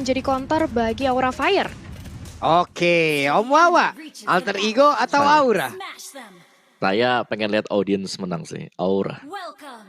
menjadi counter bagi Aura Fire. Oke, Om Wawa, alter ego atau aura? Saya pengen lihat audience menang sih, Aura.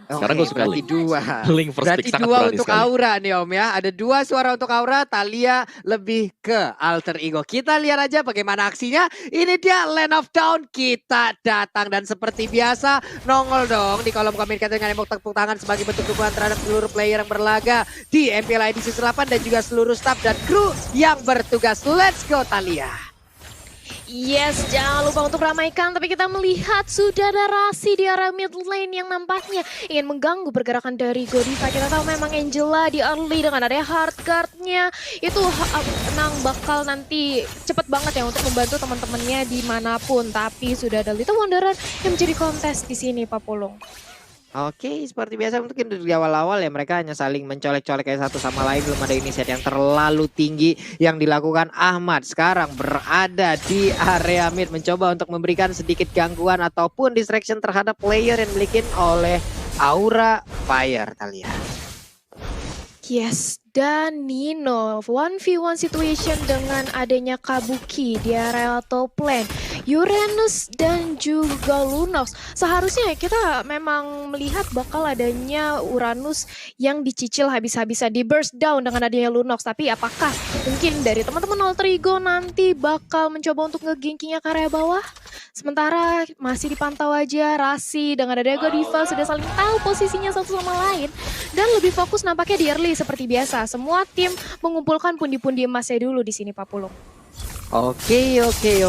Sekarang Oke, gue suka berarti Link. dua. Link first Berarti pick sangat dua berani untuk sekali. aura nih Om ya. Ada dua suara untuk aura, Thalia lebih ke alter ego. Kita lihat aja bagaimana aksinya. Ini dia Land of Dawn, kita datang dan seperti biasa nongol dong di kolom komentar dengan emote tepuk tangan sebagai bentuk dukungan terhadap seluruh player yang berlaga di MPL IDC 8 dan juga seluruh staff dan kru yang bertugas. Let's go Thalia. Yes, jangan lupa untuk ramaikan, tapi kita melihat sudah ada Rasi di area mid lane yang nampaknya ingin mengganggu pergerakan dari Godiva. Kita tahu memang Angela di early dengan adanya hard guard-nya itu menang bakal nanti cepet banget ya untuk membantu teman-temannya dimanapun. Tapi sudah ada Little Wanderer yang menjadi kontes di sini, Pak Pulung. Oke, seperti biasa mungkin di awal-awal ya mereka hanya saling mencolek-colek kayak satu sama lain. Belum ada inisiatif yang terlalu tinggi yang dilakukan Ahmad. Sekarang berada di area mid mencoba untuk memberikan sedikit gangguan ataupun distraction terhadap player yang dimiliki oleh Aura Fire, Thalia. Yes, dan Nino 1v1 situation dengan adanya Kabuki di area top lane, Uranus dan juga Lunox. Seharusnya kita memang melihat bakal adanya Uranus yang dicicil habis-habisan, di burst down dengan adanya Lunox. Tapi apakah mungkin dari teman-teman alter ego nanti bakal mencoba untuk nge-gankingnya ke area bawah? Sementara masih dipantau aja Rasi dengan adanya Godiva sudah saling tahu posisinya satu sama lain. Dan lebih fokus nampaknya di early seperti biasa. Semua tim mengumpulkan pundi-pundi emasnya dulu di sini, Pak Pulung. Oke.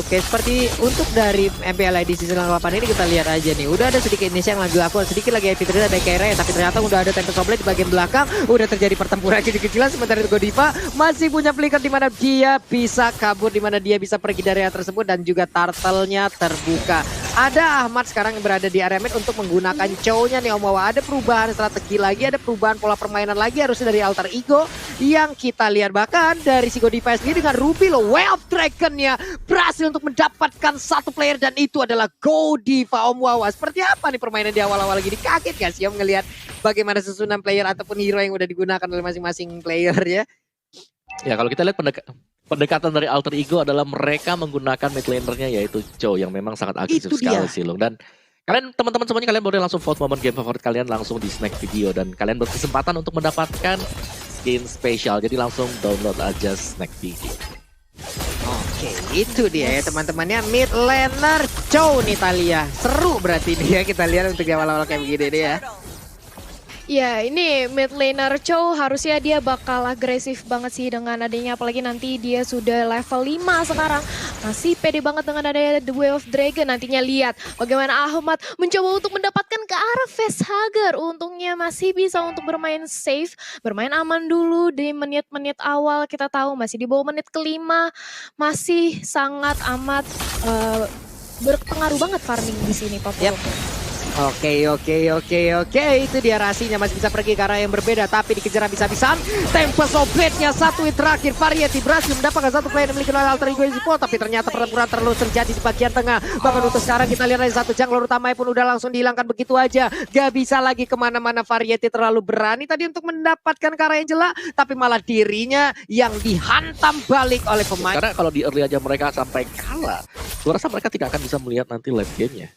Seperti untuk dari MPL IDC Season 8 ini kita lihat aja nih. Udah ada sedikit inisiasi yang lagi dilakukan. Sedikit lagi Epitrina ada Keira ya. Tapi ternyata udah ada Tempest of Blade di bagian belakang. Udah terjadi pertempuran kecil-kecilan. Sementara itu Godiva masih punya flicker di mana dia bisa kabur. Di mana dia bisa pergi dari area tersebut. Dan juga turtle-nya terbuka. Ada Ahmad sekarang yang berada di area mid untuk menggunakan Chow-nya nih Om Wawa. Ada perubahan strategi lagi. Ada perubahan pola permainan lagi. Harusnya dari alter ego yang kita lihat. Bahkan dari si Godiva sendiri dengan Ruby loh. Way of Dragon-nya berhasil untuk mendapatkan satu player. Dan itu adalah Godiva, Om Wawa. Seperti apa nih permainan di awal-awal lagi? Kaget gak sih Om ngelihat bagaimana susunan player ataupun hero yang udah digunakan oleh masing-masing player ya? Ya kalau kita lihat pendekatan dari alter ego adalah mereka menggunakan mid laner-nya yaitu Chow yang memang sangat agresif sekali sih Long. Dan kalian teman-teman semuanya kalian boleh langsung vote momen game favorit kalian langsung di snack video dan kalian berkesempatan untuk mendapatkan skin spesial. Jadi langsung download aja snack video. Oke, itu dia ya teman-temannya mid laner Chow nih Thalia. Seru berarti ini ya kita lihat untuk di awal-awal kayak begini deh ya. Ya, ini mid laner Chow harusnya dia bakal agresif banget sih dengan adanya, apalagi nanti dia sudah level 5 sekarang. Masih pede banget dengan adanya The Way of Dragon. Nantinya lihat bagaimana Ahmad mencoba untuk mendapatkan ke arah facehugger. Untungnya masih bisa untuk bermain safe, bermain aman dulu di menit-menit awal. Kita tahu masih di bawah menit kelima, masih sangat amat berpengaruh banget farming di sini, Pak Pulung. Oke. Itu dia Rasinya masih bisa pergi ke arah yang berbeda. Tapi dikejar habis-habisan. Tempest of Blade-nya satu hit terakhir. Variety berhasil mendapatkan satu player yang memiliki alter ego Esports. Tapi ternyata pertempuran terus terjadi di bagian tengah. Bahkan untuk sekarang kita lihat ada satu jungle utamanya pun udah langsung dihilangkan begitu aja. Gak bisa lagi kemana-mana. Variety terlalu berani tadi untuk mendapatkan ke arah Angela. Tapi malah dirinya yang dihantam balik oleh pemain. Karena kalau di early aja mereka sampai kalah, gue rasa mereka tidak akan bisa melihat nanti late game-nya.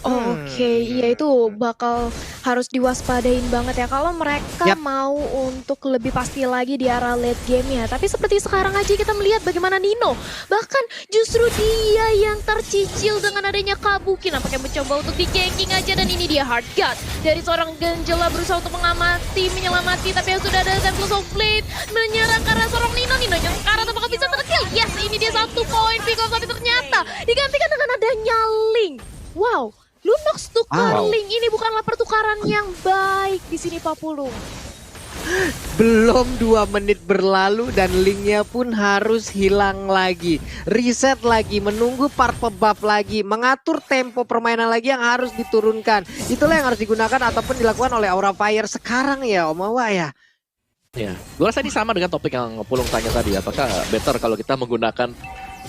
Oke, iya itu bakal harus diwaspadain banget ya kalau mereka mau untuk lebih pasti lagi di arah late game-nya. Tapi seperti sekarang aja kita melihat bagaimana Nino, bahkan justru dia yang tercicil dengan adanya Kabuki. Nampaknya mencoba untuk di-ganking aja dan ini dia hard guard dari seorang Angela berusaha untuk mengamati, menyelamati. Tapi yang sudah ada Tempest of Blade menyerang ke arah seorang Nino. Nino yang ke arah apakah bisa terkill? Yes, ini dia 1 poin Pickles, tapi ternyata digantikan dengan adanya Link. Wow. Lunox tukar Link, ini bukanlah pertukaran yang baik di sini Pak Pulung. Belum 2 menit berlalu dan linknya pun harus hilang lagi. Reset lagi, menunggu part buff lagi, mengatur tempo permainan lagi yang harus diturunkan. Itulah yang harus digunakan ataupun dilakukan oleh Aura Fire sekarang ya Om Wawa ya. Ya, gue rasa ini sama dengan topik yang Pulung tanya tadi. Apakah better kalau kita menggunakan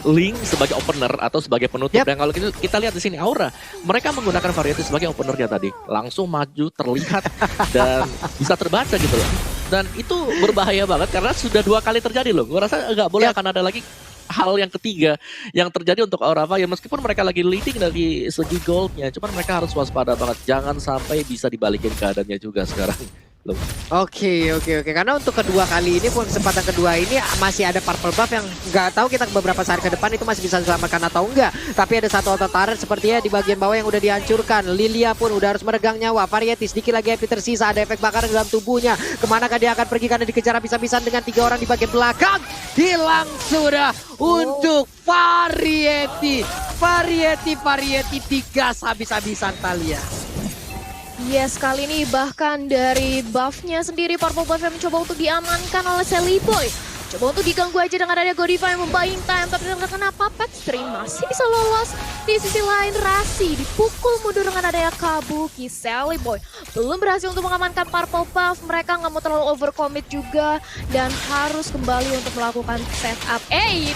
Link sebagai opener atau sebagai penutup? Dan kalau kita lihat di sini Aura, mereka menggunakan Variety sebagai openernya tadi, langsung maju terlihat dan bisa terbaca gitu loh. Dan itu berbahaya banget karena sudah 2 kali terjadi loh. Gue rasa nggak boleh akan ada lagi hal yang ketiga yang terjadi untuk Aura Fire. Meskipun mereka lagi leading dari segi goldnya, cuman mereka harus waspada banget. Jangan sampai bisa dibalikin keadaannya juga sekarang. Oke. Karena untuk kedua kali ini pun kesempatan kedua ini masih ada purple buff yang nggak tahu kita beberapa saat ke depan itu masih bisa diselamatkan atau enggak. Tapi ada satu auto turret sepertinya di bagian bawah yang udah dihancurkan. Lilia pun udah harus meregang nyawa. Variety sedikit lagi HP tersisa, ada efek bakaran dalam tubuhnya. Kemanakah dia akan pergi karena dikejar habis-habisan dengan 3 orang di bagian belakang. Hilang sudah untuk Variety. Variety digas habis-habisan Thalia. Yes, kali ini bahkan dari buffnya sendiri, purple buff yang mencoba untuk diamankan oleh Sally Boy. Coba untuk diganggu aja dengan adanya Godiva yang membuying time, tapi kenapa Pet Stream masih bisa lolos. Di sisi lain Rasi dipukul mundur dengan adanya Kabuki. Sally Boy belum berhasil untuk mengamankan purple buff, mereka nggak mau terlalu overcommit juga dan harus kembali untuk melakukan setup.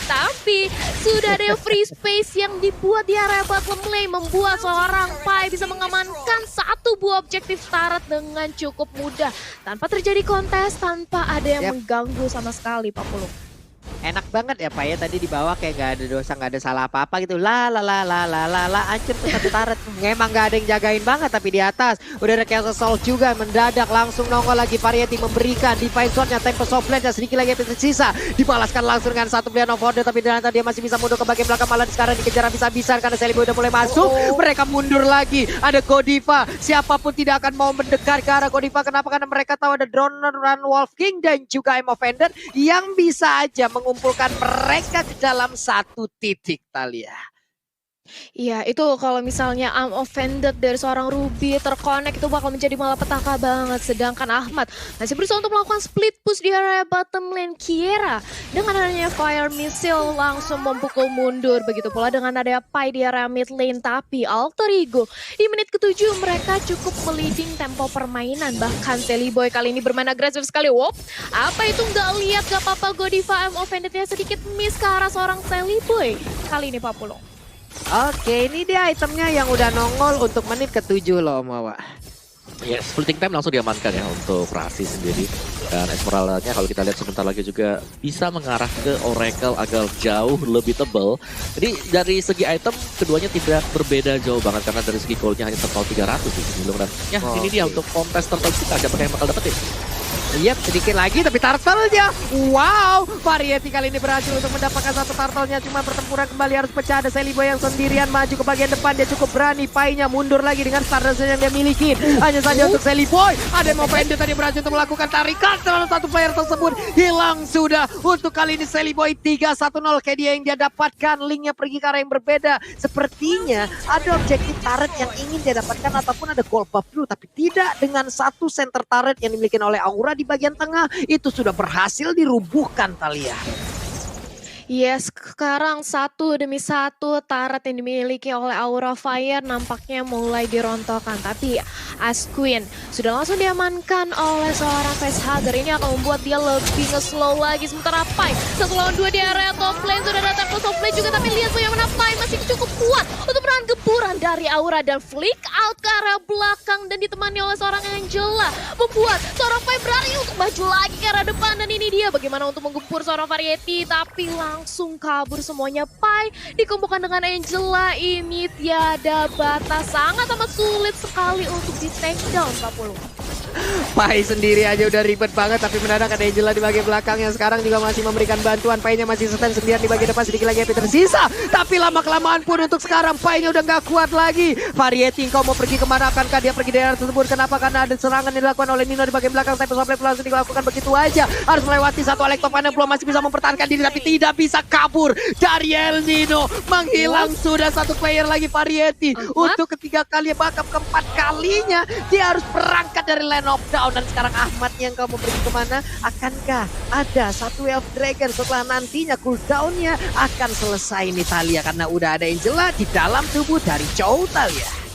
Tapi sudah ada free space yang dibuat di area bottom lane, membuat seorang Pai bisa mengamankan 1 buah objektif turret dengan cukup mudah tanpa terjadi kontes, tanpa ada yang mengganggu sama sekali. Enak banget ya Pak ya, tadi di bawah kayak gak ada dosa, gak ada salah apa-apa gitu. Hancur tuh satu turret. Memang gak ada yang jagain banget, tapi di atas udah ada Chaos Assault juga mendadak langsung nongol lagi. Variety memberikan Divine Sword-nya, Tempest of Blade sedikit lagi yang tersisa. Dibalaskan langsung dengan satu pilihan of order, tapi ternyata dia masih bisa mundur ke bagian belakang, malah sekarang dikejar habis-habisan karena Sally Boy udah mulai masuk. Mereka mundur lagi, ada Godiva. Siapapun tidak akan mau mendekat ke arah Godiva. Kenapa? Karena mereka tahu ada Droner, Run Wolf King dan juga I'm Offender yang bisa aja mengumpulkan mereka ke dalam satu titik, Thalia. Iya, itu kalau misalnya I'm Offended dari seorang Ruby terkonek itu bakal menjadi malapetaka banget. Sedangkan Ahmad masih berusaha untuk melakukan split push di area bottom lane. Kiera dengan adanya Fire Missile langsung memukul mundur. Begitu pula dengan adanya Pai di area mid lane. Tapi Alter Ego di menit ke-7 mereka cukup meliding tempo permainan. Bahkan Sally Boy kali ini bermain agresif sekali. Wop, apa itu nggak lihat, gak apa-apa. Godiva I'm Offended-nya sedikit miss ke arah seorang Sally Boy. Kali ini Pak Pulung. Oke, ini dia itemnya yang udah nongol untuk menit ke-7 loh, Mawa. Ya, splitting time langsung diamankan ya untuk Rasi sendiri. Dan Esmeralda-nya kalau kita lihat sebentar lagi juga bisa mengarah ke Oracle agak jauh lebih tebal. Jadi dari segi item keduanya tidak berbeda jauh banget karena dari segi gold-nya hanya total 300 di sini loh. Dan ya ini dia untuk contester kita, siapa yang bakal dapetin. Yap, sedikit lagi tapi turtle-nya. Wow, Variety kali ini berhasil untuk mendapatkan satu turtle-nya. Cuma pertempuran kembali harus pecah. Ada Sally Boy yang sendirian maju ke bagian depan. Dia cukup berani. Pai-nya mundur lagi dengan Stardust yang dia miliki. Hanya saja untuk Sally Boy. Ada yang mau pendek tadi berhasil untuk melakukan tarikan. Terlalu satu player tersebut hilang sudah. Untuk kali ini Sally Boy 3-1-0 kayak dia yang dia dapatkan. Linknya pergi ke arah yang berbeda. Sepertinya ada objektif turret yang ingin dia dapatkan ataupun ada gold buff dulu. Tapi tidak dengan satu center turret yang dimiliki oleh Aura di bagian tengah. Itu sudah berhasil dirubuhkan, Thalia. Yes, sekarang satu demi satu turret yang dimiliki oleh Aura Fire nampaknya mulai dirontokkan. Tapi Asquin sudah langsung diamankan oleh seorang facehugger. Ini akan membuat dia lebih nge-slow lagi. Sementara Pai 1 lawan 2 di area top lane. Sudah ada Tempest of Blade juga, tapi lihat bagaimana Pai masih cukup kuat untuk menahan gempuran dari Aura dan flick out ke arah belakang dan ditemani oleh seorang Angela. Membuat seorang Pai berani untuk maju lagi ke arah depan. Dan ini dia bagaimana untuk menggempur seorang Variety, tapi langsung kabur semuanya. Pai dikumpulkan dengan Angela, ini tiada batas, sangat amat sulit sekali untuk di take down 40. Pai sendiri aja udah ribet banget, tapi mendadak ada Angela di bagian belakang yang sekarang juga masih memberikan bantuan. Pai-nya masih stand sendirian di bagian depan, sedikit lagi HP tersisa. Tapi lama-kelamaan pun untuk sekarang Pai-nya udah gak kuat lagi. Variety, kau mau pergi kemana? Akankah dia pergi daerah tersebut? Kenapa? Karena ada serangan yang dilakukan oleh Nino di bagian belakang. Tapi Soblek langsung dilakukan begitu aja. Harus melewati satu Electopana, belum masih bisa mempertahankan diri, tapi tidak bisa kabur dari El Nino. Menghilang sudah satu player lagi Variety. Untuk ketiga kali, bahkan keempat kalinya dia harus berangkat dari line of down. Dan sekarang Ahmad yang kau mau pergi kemana? Akankah ada satu Elf Dragon setelah nantinya cooldownnya akan selesai nih Thalia, karena udah ada Angela di dalam tubuh dari Chow, Thalia.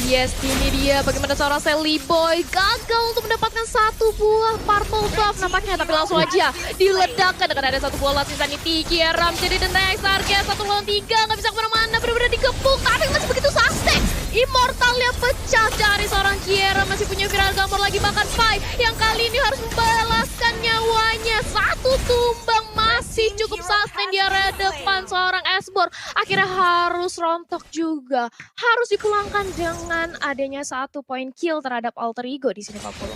Yes, ini dia bagaimana seorang Sally Boy gagal untuk mendapatkan satu buah purple buff nampaknya, tapi langsung aja diledakkan dengan ada satu buah last insanity. Kiera jadi dan Target 1 lawan 3, nggak bisa kemana-mana, benar-benar dikepung, tapi masih begitu suspek. Immortalnya pecah dari seorang Kiera. Masih punya viral gambar lagi bahkan Pai yang kali ini harus membalaskan nyawanya. Satu tumbang masih cukup sustain di area depan seorang Esbor. Akhirnya harus rontok juga. Harus dipulangkan dengan adanya 1 poin kill terhadap Alter Ego di sini Pak Polo.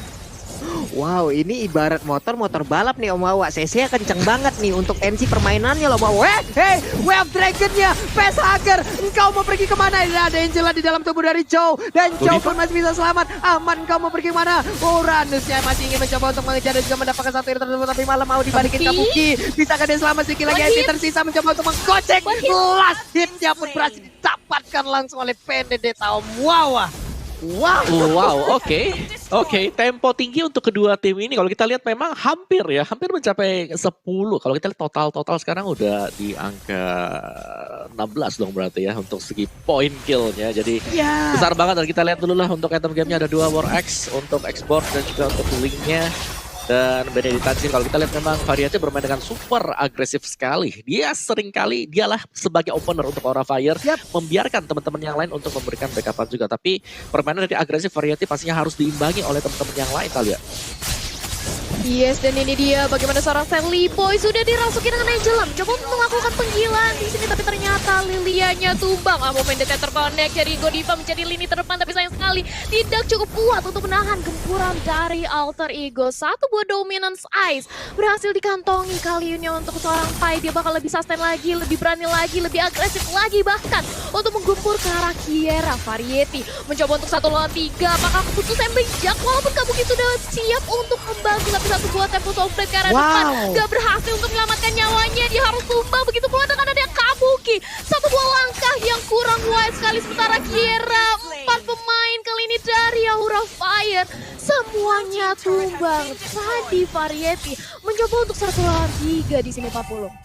Wow, ini ibarat motor balap nih Om Wawa. CC kenceng banget nih untuk NC permainannya loh Wawa. Hey, Wave Dragon-nya, Facehugger, engkau mau pergi kemana? Ini ada Angela di dalam tubuh dari Chow. Dan Chow pun masih bisa selamat. Aman, engkau mau pergi kemana? Uranusnya masih ingin mencoba untuk mengejar dan juga mendapatkan satu hit tersebut. Tapi malah mau dibalikin Kabuki. Bisakah dia selamat sedikit lagi? NC tersisa mencoba untuk menggocek. Last hitnya pun berhasil didapatkan langsung oleh Vendetta Om Wawa. Wow, oke. Tempo tinggi untuk kedua tim ini. Kalau kita lihat memang hampir mencapai 10. Kalau kita lihat total sekarang udah di angka 16 dong berarti ya untuk segi point killnya. Jadi besar banget. Dan kita lihat dulu lah untuk item gamenya ada 2 War Axe untuk export dan juga untuk linknya. Dan Benedetta sih kalau kita lihat memang Variety bermain dengan super agresif sekali. Dia seringkali dialah sebagai opener untuk Aura Fire. Membiarkan teman-teman yang lain untuk memberikan backupan juga. Tapi permainan dari agresif Variety pastinya harus diimbangi oleh teman-teman yang lain kali ya. Yes, dan ini dia bagaimana seorang Stanley Boy sudah dirasuki dengan Angela. Coba untuk melakukan penggilaan di sini, tapi ternyata Lilianya tumbang. Vendetta terkonek dari Godiva menjadi lini terdepan, tapi sayang sekali tidak cukup kuat untuk menahan gempuran dari Alter Ego. 1 buah Dominance Ice berhasil dikantongi kali ini untuk seorang Pai. Dia bakal lebih sustain lagi, lebih berani lagi, lebih agresif lagi bahkan untuk menggempur ke arah Kiera. Variety mencoba untuk 1 lawan 3. Apakah keputusan bijak walaupun Kabuki sudah siap untuk membantu, tapi 1 buah Tempo Soulblade ke arah depan gak berhasil untuk menyelamatkan nyawanya. Dia harus tumbang, begitu pula dengan ada Kabuki. 1 buah langkah yang kurang wise sekali, sementara Kiera 4 pemain kali ini dari Aura Fire semuanya tumbang. Tadi Variety mencoba untuk 1 lawan 3 di sini Pak Pulung.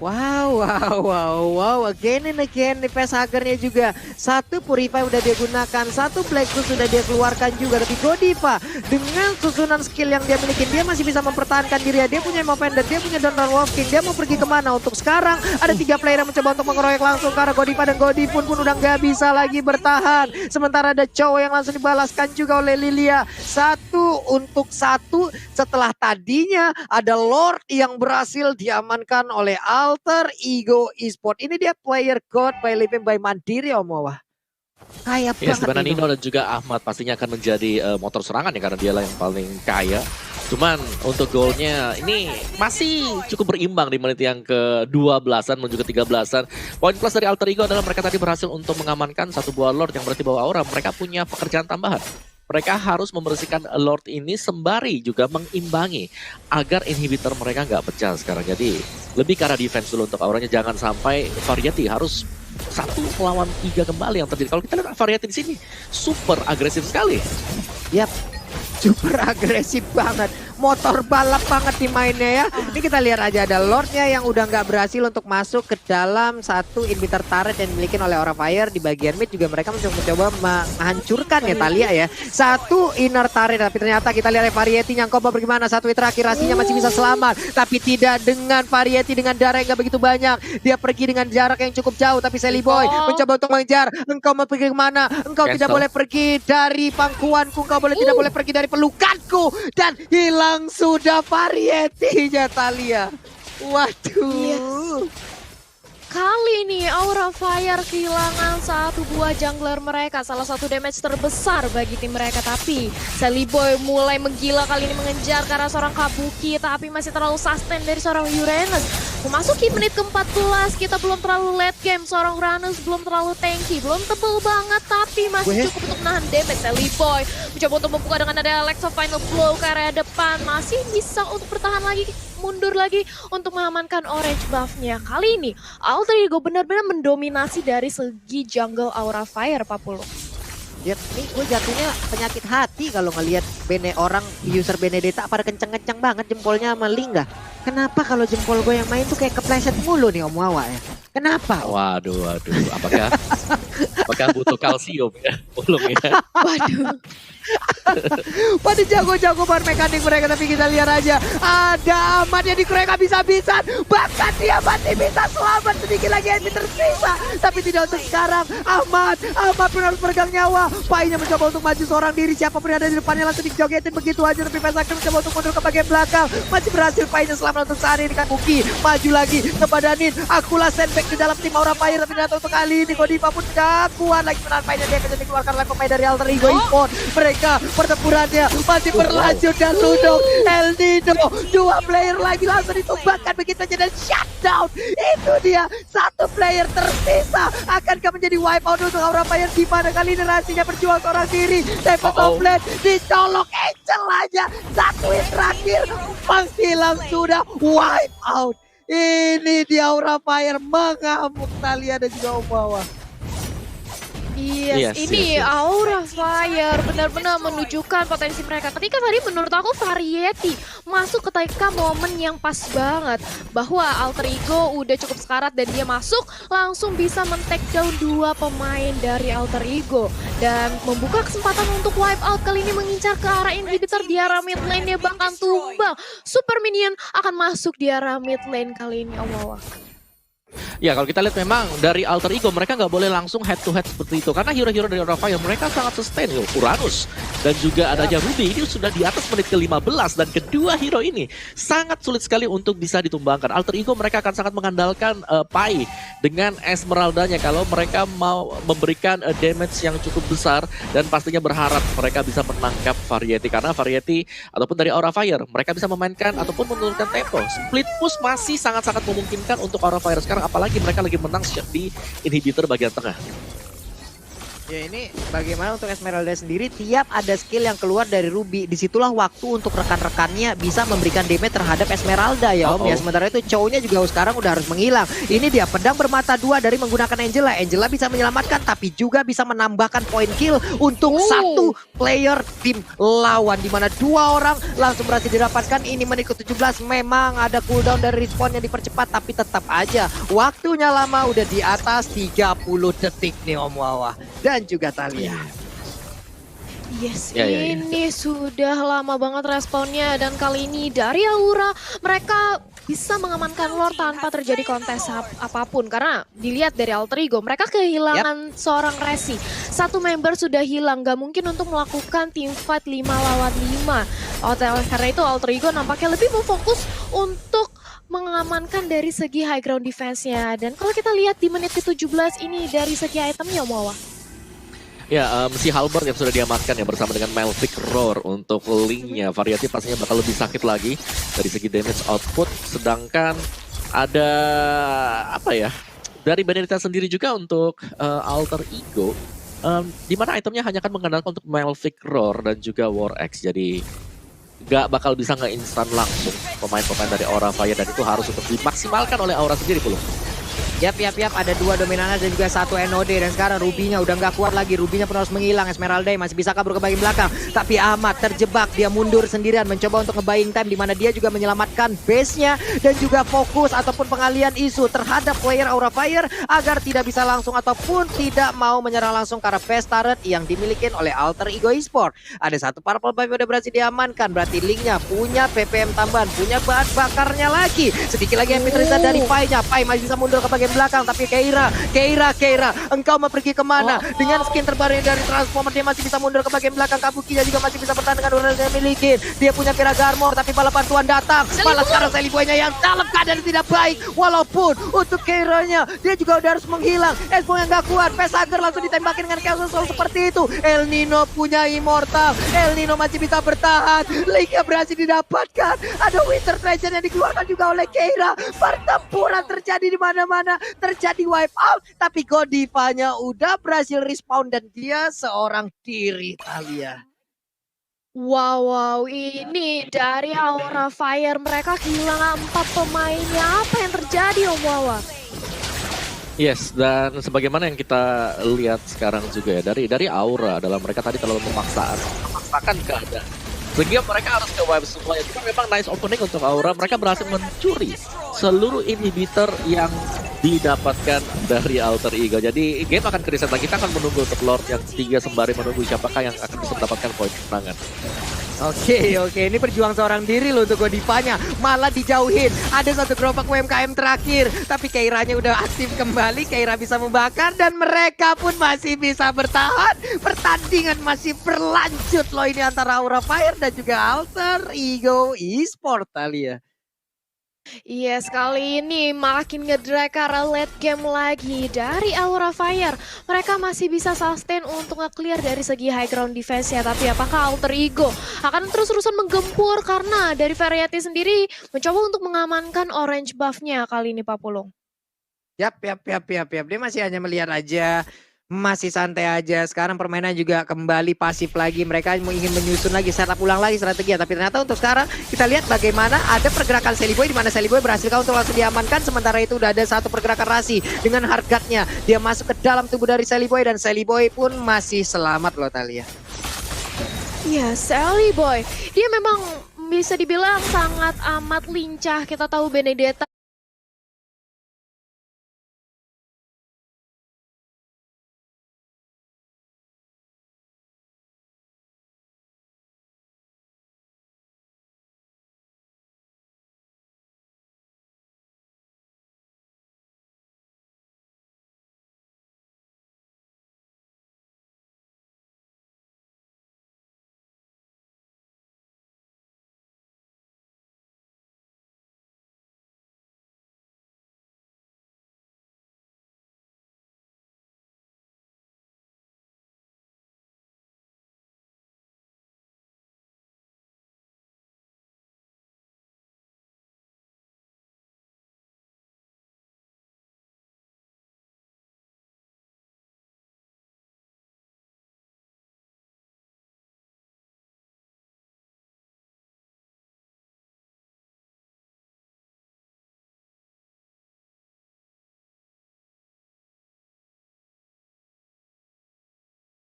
Wow, again and again nih Facehugger-nya juga. 1 Purify udah dia gunakan, 1 Black Rose sudah dia keluarkan juga. Tapi Godiva dengan susunan skill yang dia miliki, dia masih bisa mempertahankan diri. Dia punya Movender, dia punya Donor Wolf King. Dia mau pergi kemana? Untuk sekarang ada 3 player yang mencoba untuk mengeroyok langsung ke arah Godiva. Dan Godipun pun udah nggak bisa lagi bertahan. Sementara ada Chow yang langsung dibalaskan juga oleh Lilia. 1 untuk 1 setelah tadinya ada Lord yang berhasil diamankan oleh Alter Ego Esport. Ini dia player god by living by Mandiri Om Wawa. Kaya banget. Sebenarnya Nino dan juga Ahmad pastinya akan menjadi motor serangan ya karena dia lah yang paling kaya. Cuman untuk golnya ini masih cukup berimbang di menit yang ke-12an menuju ke-13an. Poin plus dari Alter Ego adalah mereka tadi berhasil untuk mengamankan 1 buah Lord yang berarti bawa aura. Mereka punya pekerjaan tambahan. Mereka harus membersihkan Lord ini sembari juga mengimbangi agar inhibitor mereka nggak pecah sekarang. Jadi lebih ke arah defense dulu untuk auranya, jangan sampai Variety harus 1 melawan 3 kembali yang terjadi. Kalau kita lihat Variety di sini super agresif sekali. Yap, super agresif banget. Motor balap banget di mainnya ya. Ini kita lihat aja ada Lordnya yang udah nggak berhasil untuk masuk ke dalam 1 inhibitor turret yang dimiliki oleh Aura Fire. Di bagian mid juga mereka mencoba menghancurkan ya Talia ya. 1 inner turret, tapi ternyata kita lihat Variety yang coba bagaimana. 1 hit terakhir Rasinya masih bisa selamat. Tapi tidak dengan Variety dengan jarak yang gak begitu banyak. Dia pergi dengan jarak yang cukup jauh. Tapi Sally Boy mencoba untuk mengejar. Engkau mau pergi kemana? Engkau tidak boleh pergi dari pangkuanku. Engkau tidak boleh pergi dari pelukanku. Dan hilang sudah Variety-nya Talia. Waduh. Yes. Kali ini Aura Fire kehilangan 1 buah jungler mereka. Salah satu damage terbesar bagi tim mereka. Tapi Sally Boy mulai menggila kali ini mengejar ke arah seorang Kabuki. Tapi masih terlalu sustain dari seorang Uranus. Memasuki menit ke-14 kita belum terlalu late game. Seorang Uranus belum terlalu tanky. Belum tebel banget tapi masih cukup untuk menahan damage. Sally Boy mencoba untuk membuka dengan ada Alexa Final Blow ke area depan. Masih bisa untuk bertahan lagi, mundur lagi untuk mengamankan orange buff-nya. Kali ini Alter Ego benar-benar mendominasi dari segi jungle Aura Fire Pak Pulung. Ya, ini gue jatuhnya penyakit hati kalau ngelihat orang user Benedetta pada kenceng-kenceng banget jempolnya sama Lingga. Kenapa kalau jempol gue yang main tuh kayak kepleset mulu nih Om Wawa ya? Kenapa? Waduh, apakah butuh kalsium ya? Belum ya? Waduh. Pada jago-jago ban mekanik mereka, tapi kita lihat aja ada Ahmad yang dikerek habis-habisan, bahkan dia masih bisa selamat, sedikit lagi yang tersisa, tapi tidak untuk sekarang. Ahmad pun harus pegang nyawa. Painya mencoba untuk maju seorang diri, siapapun yang ada di depannya langsung dijogetin begitu aja, tapi Pesaker mencoba untuk mundur ke bagian belakang, masih berhasil. Painya selamat untuk saat ini kan. Buki maju lagi ngebadanin Akula sandbag di dalam tim Aura Fire, tapi ternyata untuk kali ini Godiva pun gak kuat lagi menahan Painya. Dia akan dikeluarkan oleh pemain dari Alter Ego Esports. Mereka pertempurannya masih berlanjut dan Ludok El Nino, 2 player lagi langsung ditumbangkan begitu aja dan shutdown. Itu dia, 1 player tersisa. Akankah menjadi wipe out untuk Aura Fire? Di mana kali ini rahasinya berjuang seorang diri. Tempat Toplet dicolok Angel aja, 1 hit terakhir menghilang, sudah wipe out. Ini dia Aura Fire mengamuk Talia dan juga Omawa. Yes, ini Aura Fire benar-benar menunjukkan potensi mereka. Ketika tadi menurut aku Variety masuk ketika momen yang pas banget, bahwa Alter Ego udah cukup sekarat dan dia masuk langsung bisa men-take down 2 pemain dari Alter Ego dan membuka kesempatan untuk wipe out. Kali ini mengincar ke arah inhibitor di arah mid lane-nya, bahkan tumbang. Super Minion akan masuk di arah mid lane kali ini. Ya kalau kita lihat memang dari Alter Ego mereka nggak boleh langsung head to head seperti itu. Karena hero-hero dari Aura Fire mereka sangat sustain. Uranus dan juga adanya Ruby ini sudah di atas menit ke-15. Dan kedua hero ini sangat sulit sekali untuk bisa ditumbangkan. Alter Ego mereka akan sangat mengandalkan Pai dengan Esmeraldanya. Kalau mereka mau memberikan damage yang cukup besar. Dan pastinya berharap mereka bisa menangkap Variety. Karena Variety ataupun dari Aura Fire mereka bisa memainkan ataupun menurunkan tempo. Split push masih sangat-sangat memungkinkan untuk Aura Fire sekarang. Apalagi mereka lagi menang di inhibitor bagian tengah. Ya ini bagaimana untuk Esmeralda sendiri, tiap ada skill yang keluar dari Ruby, disitulah waktu untuk rekan-rekannya bisa memberikan damage terhadap Esmeralda ya Om. Ya sementara itu cowoknya juga sekarang udah harus menghilang. Ini dia pedang bermata 2 dari menggunakan Angela. Angela bisa menyelamatkan tapi juga bisa menambahkan point kill untuk 1 player tim lawan. Dimana 2 orang langsung berhasil didapatkan. Ini menit ke-17, memang ada cooldown dari respawn yang dipercepat, tapi tetap aja waktunya lama, udah di atas 30 detik nih Om Wawa dan juga Talia. Yes, ini sudah lama banget responnya dan kali ini dari Aura mereka bisa mengamankan lore tanpa terjadi kontes apapun karena dilihat dari Alter Ego mereka kehilangan seorang Resi. 1 member sudah hilang, gak mungkin untuk melakukan team fight 5 lawan 5. Karena itu Alter Ego nampaknya lebih memfokus untuk mengamankan dari segi high ground defense-nya. Dan kalau kita lihat di menit ke-17 ini dari segi itemnya Mawa. Ya, si Halberd yang sudah diamankan ya bersama dengan Melvic Roar untuk link-nya. Variety pastinya bakal lebih sakit lagi dari segi damage output. Sedangkan ada apa ya, dari Benedetta sendiri juga untuk Alter Ego. Di mana itemnya hanya akan mengandalkan untuk Melvic Roar dan juga War Axe. Jadi gak bakal bisa nge-instan langsung pemain-pemain dari Aura Fire. Dan itu harus untuk dimaksimalkan oleh Aura sendiri belum. Yap, ada 2 Dominanas dan juga 1 NOD. Dan sekarang Ruby-nya udah nggak kuat lagi. Ruby-nya pun harus menghilang. Esmeralda masih bisa kabur ke bagian belakang. Tapi Ahmad terjebak. Dia mundur sendirian mencoba untuk nge-buying time. Dimana dia juga menyelamatkan base-nya. Dan juga fokus ataupun pengalian isu terhadap player Aura Fire. Agar tidak bisa langsung ataupun tidak mau menyerang langsung karena base turret yang dimiliki oleh Alter Ego Esports. Ada 1 purple buff yang udah berhasil diamankan. Berarti Link-nya punya PPM tambahan. Punya bahan bakarnya lagi. Sedikit lagi yang tersisa dari Pai-nya. Pai masih bisa mundur ke bagian belakang, tapi Keira, engkau mau pergi kemana? Dengan skin terbaru dari Transformer dia masih bisa mundur ke bagian belakang. Kabukinya juga masih bisa bertahan dengan uran yang miliki. Dia punya Kira Armor, tapi bala bantuan datang. Malah sekarang Seliboynya yang dalam keadaan tidak baik. Walaupun untuk Keiranya dia juga udah harus menghilang. Esmo yang gak kuat, Pesager langsung ditembakin dengan Chaos Soul seperti itu. El Nino punya Immortal, El Nino masih bisa bertahan. Link-nya berhasil didapatkan. Ada Winter Treasure yang dikeluarkan juga oleh Keira. Pertempuran terjadi di mana-mana. Terjadi wipe out, tapi Godivanya udah berhasil respawn dan dia seorang diri Talia. Wow, ini dari Aura Fire mereka kehilangan 4 pemainnya. Apa yang terjadi Om Wawa? Yes, dan sebagaimana yang kita lihat sekarang juga ya dari Aura adalah mereka tadi terlalu memaksakan keadaan. Sehingga mereka harus ke wipe semua. Itu memang nice opening untuk Aura. Mereka berhasil mencuri seluruh inhibitor yang didapatkan dari Alter Ego. Jadi game akan ke reset lagi. Kita akan menunggu untuk Lord yang 3 sembari menunggu siapakah yang akan bisa mendapatkan poin kemenangan. Oke, ini berjuang seorang diri loh untuk Godivanya. Malah dijauhin. Ada satu gerobak UMKM terakhir. Tapi Keiranya udah aktif kembali. Keira bisa membakar dan mereka pun masih bisa bertahan. Pertandingan masih berlanjut loh ini antara Aura Fire dan juga Alter Ego Esports Talia. Iya, sekali ini makin ngedrag ke arah late game lagi dari Aura Fire. Mereka masih bisa sustain untuk nge-clear dari segi high ground defense ya. Tapi apakah Alter Ego akan terus-terusan menggempur karena dari Variety sendiri mencoba untuk mengamankan orange buff-nya kali ini Pak Pulung. Yap. Dia masih hanya melihat aja. Masih santai aja. Sekarang permainan juga kembali pasif lagi. Mereka ingin menyusun lagi, setup ulang lagi strategi. Tapi ternyata untuk sekarang kita lihat bagaimana ada pergerakan Seliboy di mana Seliboy berhasil untuk langsung diamankan. Sementara itu udah ada satu pergerakan Rasi dengan Hardguard-nya. Dia masuk ke dalam tubuh dari Seliboy dan Seliboy pun masih selamat loh Talia. Iya, Seliboy. Dia memang bisa dibilang sangat amat lincah. Kita tahu Benedetta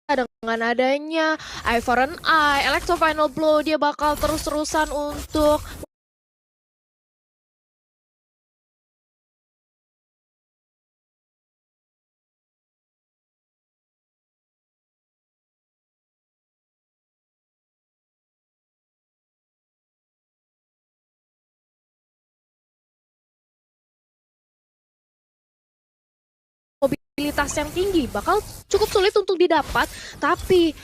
dengan adanya Eye for an Eye, Electro Final Blow, dia bakal terus-terusan untuk mobilitas yang tinggi, bakal cukup sulit untuk didapat, tapi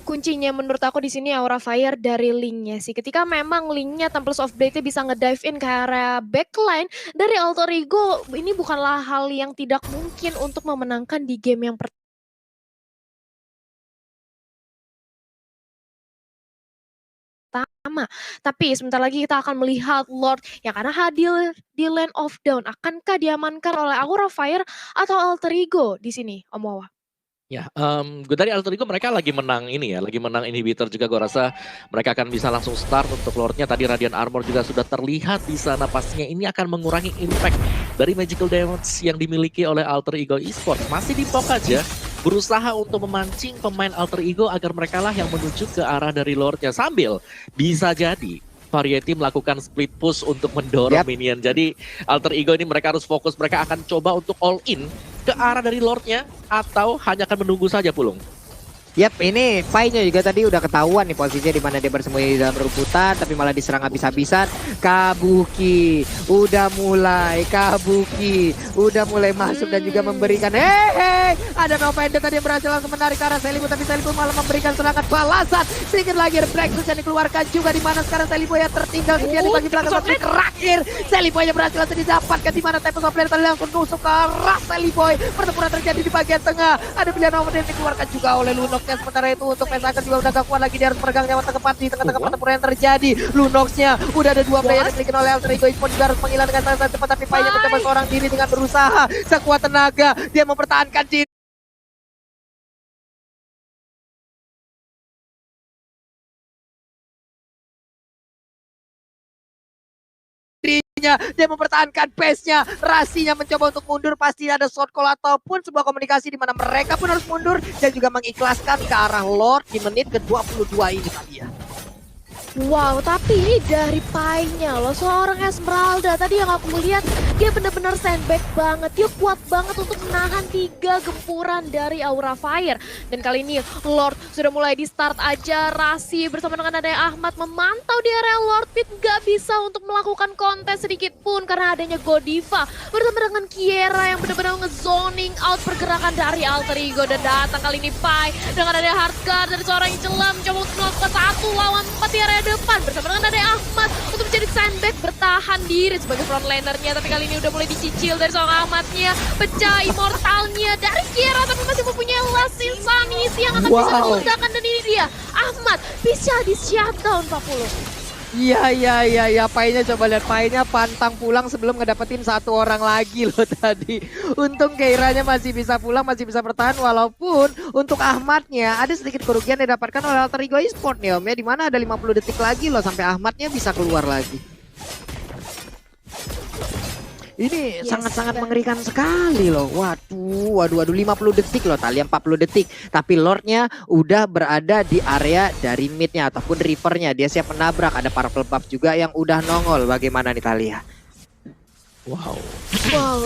kuncinya menurut aku di sini Aura Fire dari link-nya sih. Ketika memang link-nya Temples of Blade bisa nge-dive in ke area backline dari Alter Ego, ini bukanlah hal yang tidak mungkin untuk memenangkan di game yang pertama. Tapi sebentar lagi kita akan melihat Lord yang akan hadir di Land of Dawn. Akankah diamankan oleh Aura Fire atau Alter Ego di sini, Om Wawa? Ya, gue dari Alter Ego mereka lagi menang ini ya, lagi menang inhibitor juga. Gue rasa mereka akan bisa langsung start untuk Lordnya. Tadi Radiant Armor juga sudah terlihat di sana. Pastinya ini akan mengurangi impact dari magical damage yang dimiliki oleh Alter Ego Esports. Masih di poke aja, berusaha untuk memancing pemain Alter Ego agar mereka lah yang menuju ke arah dari Lordnya. Sambil bisa jadi Variety melakukan split push untuk mendorong minion. Jadi Alter Ego ini mereka harus fokus. Mereka akan coba untuk all in ke arah dari Lordnya atau hanya akan menunggu saja Pulung. Yap, ini Pai-nya juga tadi udah ketahuan nih posisinya di mana dia bersembunyi di dalam rumputan, tapi malah diserang habis-habisan. Kabuki udah mulai masuk dan juga memberikan ada Nova Ender tadi yang berhasil langsung menarik ke arah Seliboy, tapi Seliboy malah memberikan serangan balasan. Sedikit lagi refleks yang dikeluarkan juga di mana sekarang Seliboy yang tertinggal kemudian di bagi belakang tapi terakhir Seliboy yang berhasil langsung didapatkan di mana Tempest of Blade tadi langsung nusuk ke arah Seliboy. Pertempuran terjadi di bagian tengah. Ada pilihan Nova Ender yang dikeluarkan juga oleh Lunox. Sementara itu untuk Pesaker juga udah gak kuat lagi, dia harus meregang nyawa tepat di tengah-tengah pertempuran yang terjadi. Lunox-nya udah ada 2 player yang dimiliki oleh Alter Ego Esports juga harus menghilangkan dengan sangat cepat, tapi Pai-nya mencoba seorang diri dengan berusaha sekuat tenaga dia mempertahankan dia mempertahankan pace-nya. Rasinya mencoba untuk mundur, pasti ada short call ataupun sebuah komunikasi di mana mereka pun harus mundur dan juga mengikhlaskan ke arah Lord di menit ke-22 ini tadi ya. Wow, tapi ini dari Pai-nya loh, seorang Esmeralda. Tadi yang aku lihat, dia benar-benar sandbag banget. Dia kuat banget untuk menahan 3 gempuran dari Aura Fire. Dan kali ini Lord sudah mulai di start aja. Rasi bersama dengan adanya Ahmad memantau di area Lord Pit. Gak bisa untuk melakukan kontes sedikit pun karena adanya Godiva. Bersama dengan Kiera yang benar-benar nge-zoning out pergerakan dari Alter Ego. Dan datang kali ini Pai dengan adanya Hardguard dari seorang yang celam. Coba untuk melakukan 1 lawan 4 di area depan bersama dengan ada Ahmad untuk menjadi sandbag bertahan diri sebagai frontlanernya, tapi kali ini udah mulai dicicil dari seorang Ahmadnya, pecah immortalnya dari Kiera tapi masih mempunyai last insanity yang akan bisa meledakan, dan ini dia Ahmad bisa di shutdown 40. Iya, Pai-nya coba lihat, Pai-nya pantang pulang sebelum ngedapetin 1 orang lagi loh tadi. Untung Keiranya masih bisa pulang, masih bisa bertahan, walaupun untuk Ahmadnya ada sedikit kerugian yang didapatkan oleh Alter Ego Esports nih Om ya, dimana ada 50 detik lagi loh sampai Ahmadnya bisa keluar lagi. Ini sangat-sangat mengerikan sekali loh. Waduh 50 detik loh, Talia 40 detik. Tapi Lordnya udah berada di area dari midnya ataupun rivernya. Dia siap menabrak, ada purple buff juga yang udah nongol. Bagaimana nih Talia? Wow,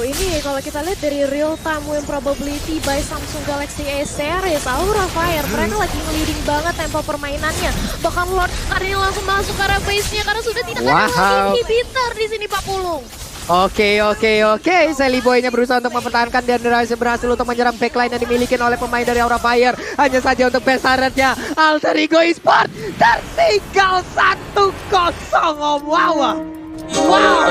ini kalau kita lihat dari real time win probability by Samsung Galaxy A series, Aura Fire, mereka lagi nge-leading banget tempo permainannya. Bahkan Lord kali ini langsung masuk ke area base-nya karena sudah tidak ada lagi inhibitor di sini Pak Pulung. Oke. Sally Boy-nya berusaha untuk mempertahankan dan berhasil untuk menyerang backline yang dimiliki oleh pemain dari Aura Fire. Hanya saja untuk best targetnya Alter Ego Esports tertinggal 1-0 Om. Wow.